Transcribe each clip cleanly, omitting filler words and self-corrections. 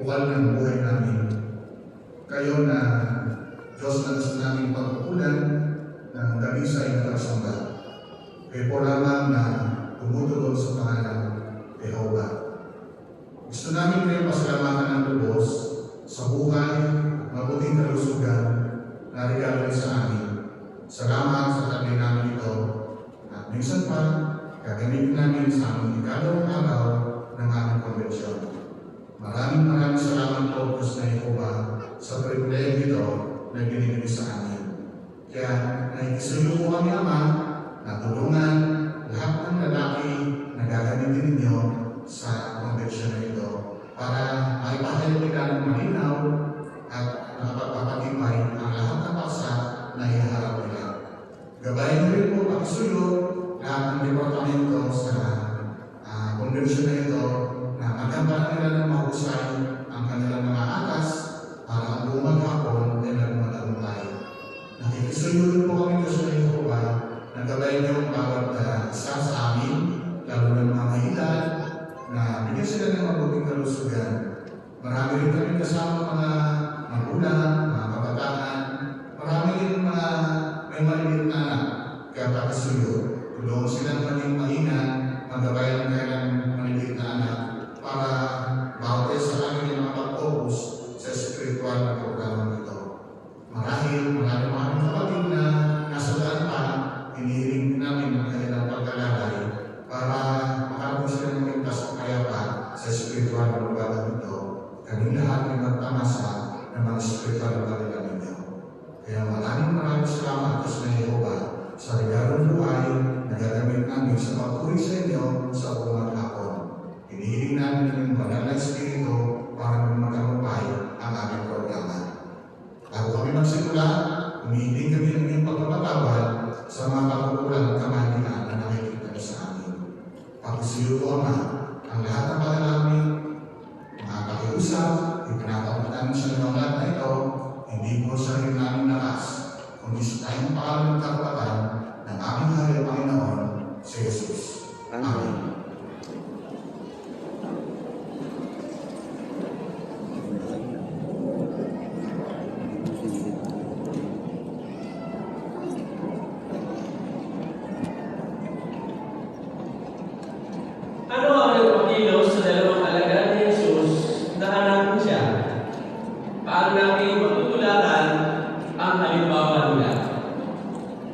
bukal ng buhay namin. Kayo na Diyos na gusto namin pagkukulan ng gabi sa iyong pagsamba. Kayo po lamang na tumutugon sa pangalan Jehovah. Gusto namin kayo pasalamatan ng lubos sa buhay at mabuting kalusugan na regalo sa amin. Salamat sa tabi namin ito at minsan pa gagamitin namin sa aming ikalawang araw ng aming konbensyon. Maraming salamat po, Diyos na Jehovah, sa pribilehiyo ito na binigay sa amin. Kaya naikisuyo po kami, Ama, na tulungan lahat ng lalaki na gagamitin ninyo sa konbensyon na ito para maipahalikan ng malinaw at nakapagpapatibay ang lahat ng paksa na iharap nila. Gabayan rin po pakisuyo lahat ng departamento sa konbensyon na ito na magampanan nila ng mahusay ang kanilang mga atas para ang buong maghapon ay nagmatagumpay. Nakikisuyo rin po kami, Diyos na Jehovah, na gabayan niyo ang bawat isa sa amin, lalo ng mga mahilad, na bigyan sila ng mabuting kalusugan. Marami rin kami kasama mga magulang, mga kabataan, marami rin mga may maliliit na anak, kaya pakisuyo. Tulungan silang maging maingat, magabayan ng kailang maliliit na anak, para bawat sa kami yung mapag-focus sa spiritual na programa nito. Marahil, maraming kapatid na nasa daan pa, hinihiling namin ang kanilang pagkalalay para makarating sila ng ligtas at kayapa sa spiritual na programa nito. Kaming lahat ay magtamasa ng mga spiritual na programa nito. Kaya maraming salamat, Diyos na Jehovah, sa regalong buhay na gagamit namin sa pagpuri sa inyo sa buong hapon. Hinihiling namin ng banal na Espiritu para magkakumpay ang aming programa. Bago kami magsimula, humihiling kami ng iyong pagpapatawad sa mga pagkukulang at kamalian na nakikita niyo sa amin. Pakisuyo po, Ama, ang lahat ng panalangin, mga pakiusap, ipinapagod namin sa inyong lahat na ito, hindi po sa rin namin lakas, kundi sa tayong pangalan ng karapatan ng aming Hari Panginoon, si Jesus. Amen.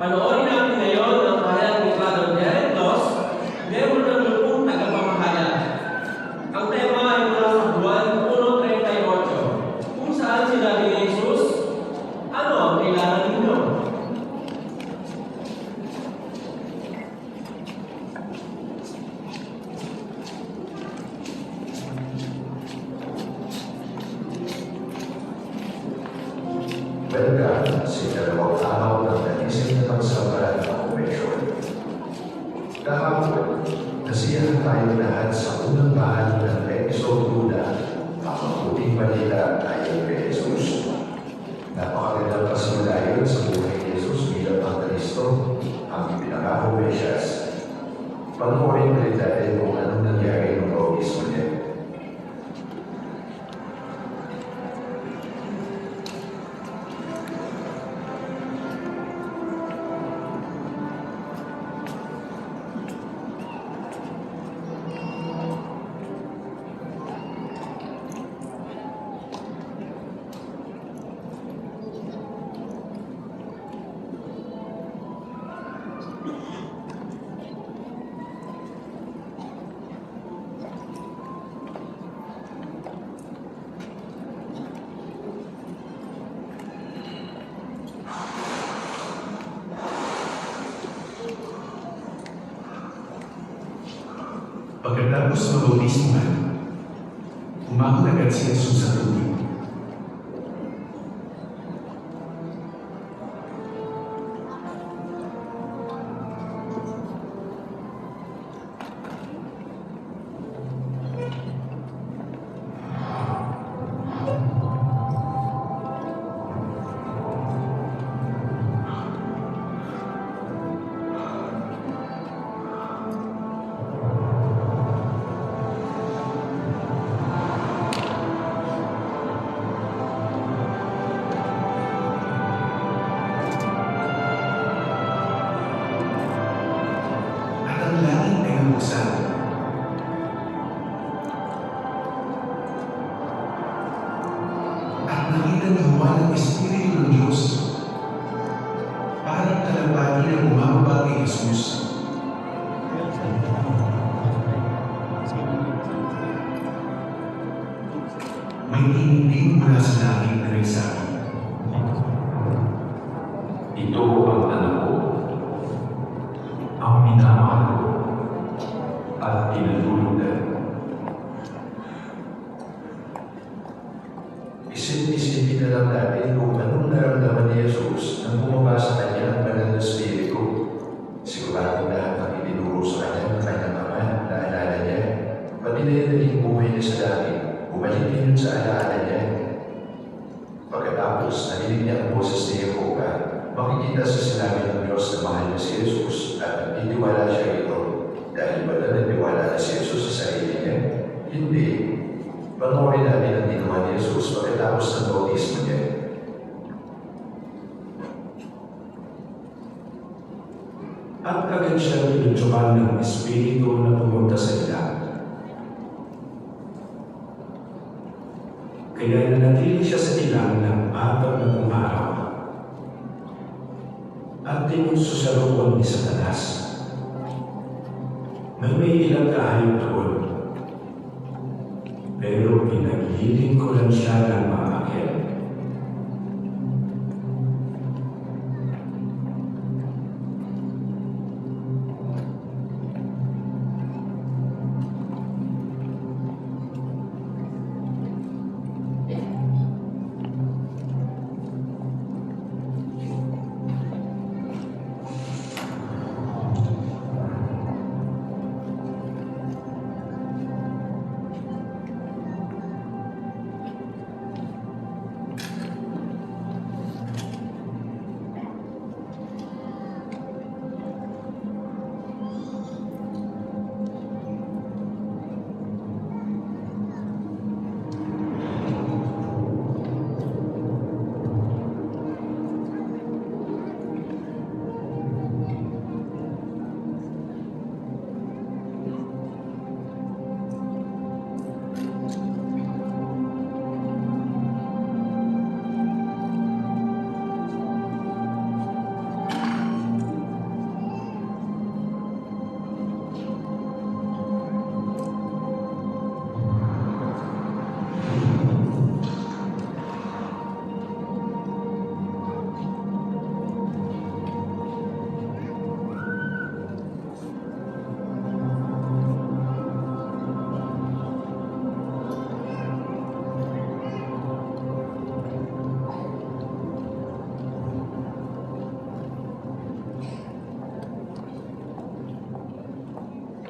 Panoorin natin ngayon ang pahayag ni Father Derek Los, Miyembro ng Grupong Tagapamahala. Ang tema ay mula sa buwan 1:38, kung saan sinabi ni Jesus, ano ang kailangan ninyo? Welcome sa ikalawang araw ng nagising na pagsamba ng konbensyon. Kahapon, nasiyahan tayo lahat sa unang bahagi ng Exodo na ang mabuting balita ayon kay Jesus. Napakagandang pasimulayan sa buhay ni Jesus bilang ang Kristo, ang ipinangakong Mesyas. Panoorin ulit natin kung anong nangyari ng bautismo niya. Pagkatapos mabautismuhan, umahon agad si Jesus sa tubig. nakita ni Juan ang Espiritu ng Diyos. Parang kalapati na bumababa kay Jesus. May tinig mula sa langit na nagsabi, Ito ang anak ko, ang minamahal ko, at pinalulunan. Isip-isipin na lang natin kung anong naramdaman ni Jesus nang bumaba sa kanya ang banal na Espiritu. Sigurado lahat ng itinuro sa kanya ng kanyang ama na alala niya, pati na yung naging buhay niya sa dati, bumalik din yun sa alaala niya. Pagkatapos, narinig niya ang boses ni Jehovah, makikita sa sinabi ng Diyos na mahal niya si Jesus at nagtitiwala siya rito. Dahil ba na nagtiwala na si Jesus sa sarili niya? Hindi. Panoorin natin ang ginawa ni Jesus pagkatapos ng bautismo niya. At agad siya pinutsukan ng Espiritu na pumunta sa ilang. Kaya nanatili siya sa ilang ng 40 araw. At tinunsusaluan ni Satanas. May ilang kahayop doon. Pero pinaghiling ko lang siya ng mga akyat.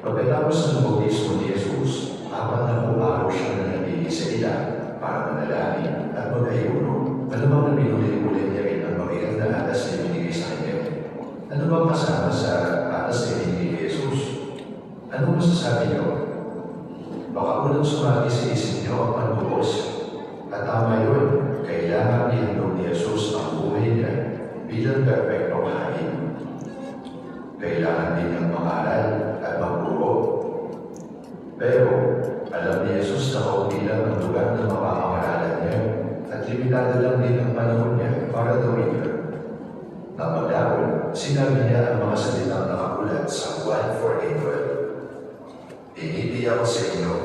Pagkatapos ng bautismo ni Jesus, 40 araw siya nanatili sa ilang para manalangin at mag-ayuno. Malamang na pinuli-ulit niya rin ang mabigat na atas na binigay sa kanya. Ano bang kasama sa atas na binigay ni Jesus? Ano masasabi niyo? Baka unang sumati sa isip niyo ang panbubos. At tama yun, kailangan ihandog ni Jesus ang buhay niya bilang perfectong hain. Kailangan din niyang mangaral at magturo. Pero alam ni Jesus na kaunti lang ang lugar na mapapangaralan niya at limitado lang din ang panahon niya para gawin yun. Nang magdahon, sinabi niya ang mga salitang nakakulat sa 1:4-8. Initi ako sa inyo,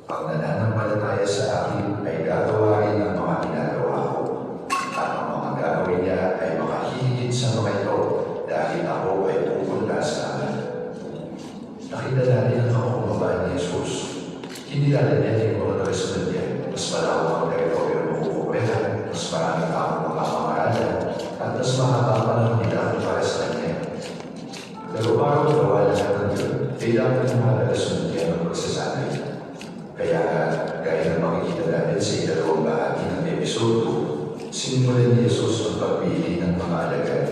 ang nananampalataya sa akin ay gagawa rin ng mga ginagawa ko. At ang mga gagawin niya ay makahigit sa mga ito dahil ako ay pupunta sa amin. Nakita natin ang kakumbabaan ni Jesus. Kinilala niya yung mga nakasunod niya. Mas malawak ang teritoryo ng kukupehan, mas maraming taong makakangaralan, at mas mahaba pa ng nila para sa kanya. Pero para magawa lahat ng yun, kailangan ng mga nakasunod niya ng pagsasanay. Kaya, gaya na makikita natin sa ikalawang bahagi ng episode 2, sinimulan ni Jesus ang pagpili ng mga alagad.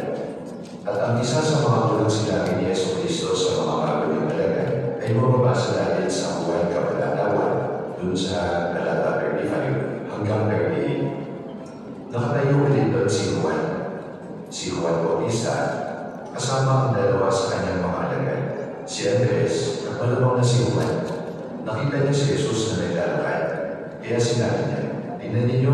At ang isa sa mga tulang sinabi ni Yeso Cristo sa mga bagong alagad ay mababasa natin sa Juan Kabanata 1, dun sa talata 35 hanggang 38. Nakatayo ulit doon si Juan Bautista, kasama ang dalawa sa kanyang mga alagad, si Andres at malamang na si Juan. Nakita niya si Jesus na naglalakad, kaya sinabi niya, "Tingnan ninyo,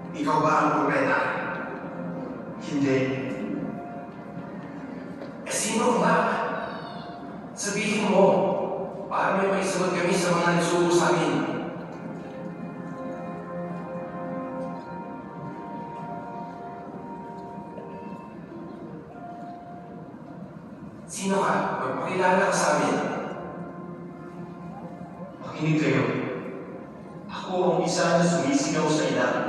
Ikaw ba ang propeta? Hindi. Eh sino ba? Sabihin mo, para may maisagot kami sa mga nagsugo sa amin. Sino ka? Magpakilala ka sa amin. Makinig kayo. Ako ang isa na sumisigaw sa ilang.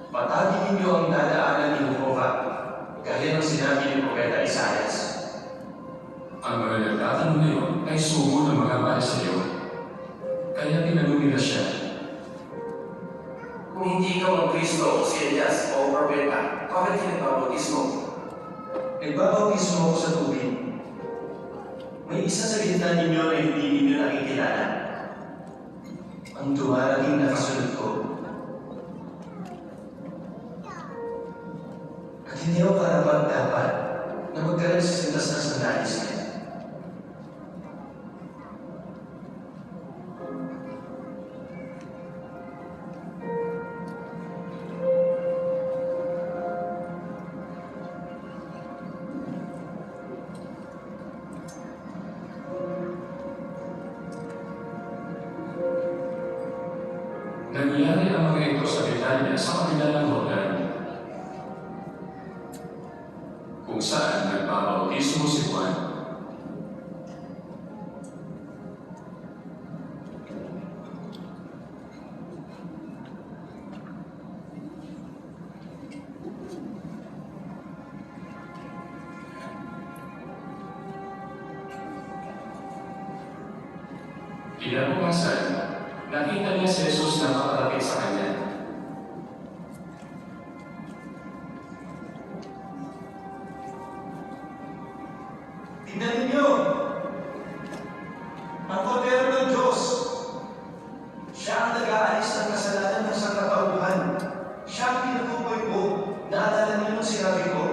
Patagin ninyo ang dadaanan ni Jehovah, gaya ng sinabi ni Propeta Isaias. Ang mga nagtatanong ngayon ay sugo ng mga mahal sa iyo. Kaya tinanong nila siya. Kung hindi ikaw ang Kristo o si Elias o propeta, bakit pinagbabautismo? Nagbabautismo ako sa tubig. May isa sa gitna ninyo na hindi ninyo nakikilala. Ang dumarating na kasunod ko. At hindi ako karapat-dapat na magkaroon sa sintas na sandalis niya. Nangyari ang mga ito sa Betania sa kabila ng Jordan, kung saan nagbabautismo si Juan. Kinabukasan, nakita niya si Jesus na makalapit sa kanya. Tingnan ninyo! Ang kordero ng Diyos! Siya ang nag-aalis ng kasalanan ng sangkatauhan. Siya ang pinutukoy ko. Naalala niyo nung sinabi ko,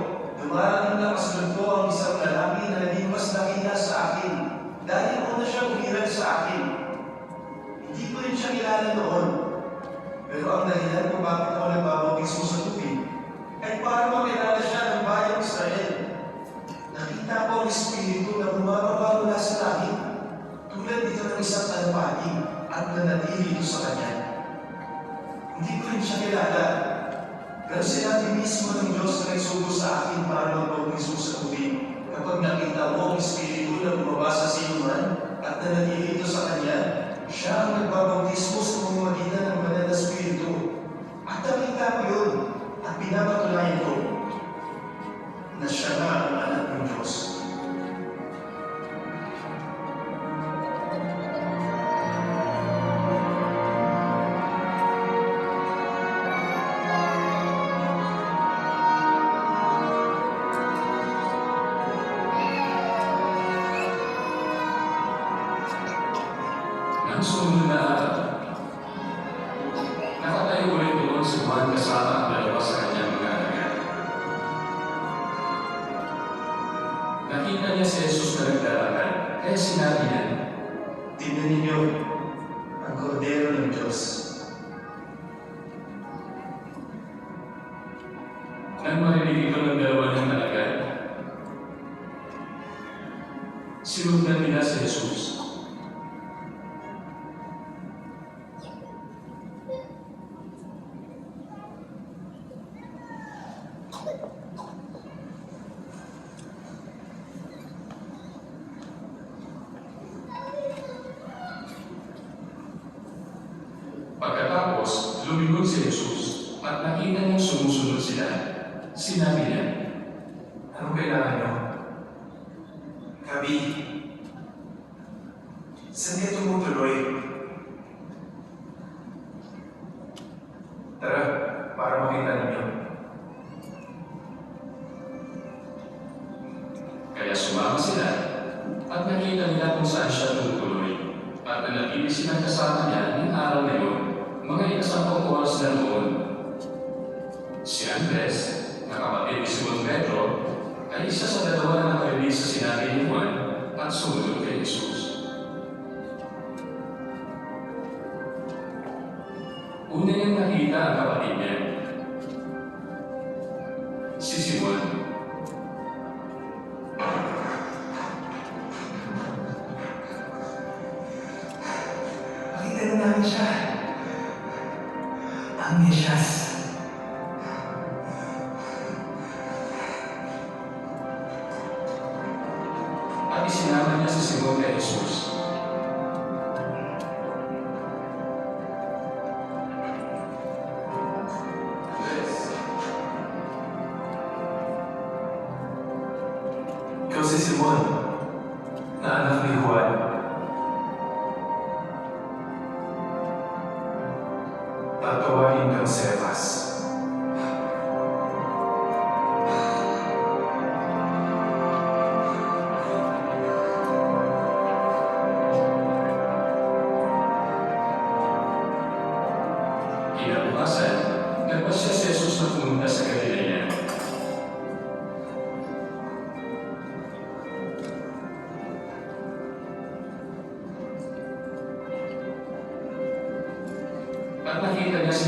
dumarating na kasunod ko ang isang lalaki na naging mas nakita sa akin. Dahil una siya umiral sa akin. Hindi ko rin siya kilala noon. Pero ang dahilan kung bakit ako nagbabautismo sa tubig ay para makilala siya ng bayang Israel. Nakita ko ang Espiritu na bumababa mula sa langit, tulad dito ng isang alapati at nanatili ito sa kanya. Hindi ko rin siya kilala, pero sinabi mismo ng Diyos na nagsugo sa akin para magbautismo sa tubig. Kapag nakita mo ang Espiritu na bumaba sa sinuman at nanatili ito sa kanya, siya ang nagbabautismo sa pamamagitan ng banal na Espiritu. At nakita ko yun at pinapatunayan ko na siya na ang anak ng Diyos. Nang sumunod na araw, nakatayo ulit doon si Juan kasama ang dalawa sa kanyang mga alagad. Nakita niya si Jesus na naglalakad, kaya sinabi niya, Tingnan ninyo ang kordero ng Diyos. nang marinig ito ng dalawa niyang alagad, sinundan nila si Jesus. Pagkatapos, lumingon si Jesus at nakita niyang sumusunod sila. Sinabi niya, Anong kailangan nyo? Gabi, saan kayo tumutuloy? Tara, para makita ninyo. kaya sumama sila at nakita nila kung saan siya tumutuloy. At nanatili silang kasama niya ng araw na yun, mga 10 oras na noon. Si Andres, na kapatid ni Simon Pedro, ay isa sa dalawa na nakarinig sa sinabi ni Juan at sumunod kay Jesus. Una niyang nakita ang kapatid niya, si Simon. Nakita na namin siya. Ang Mesyas. At isinama niya si Simon kay Jesus. Ikaw si Simon, na anak ni Juan. Tatawagin kang Cephas. Kinabukasan, nagpasya si Jesus na pumunta sa Galilea. At nakita niya si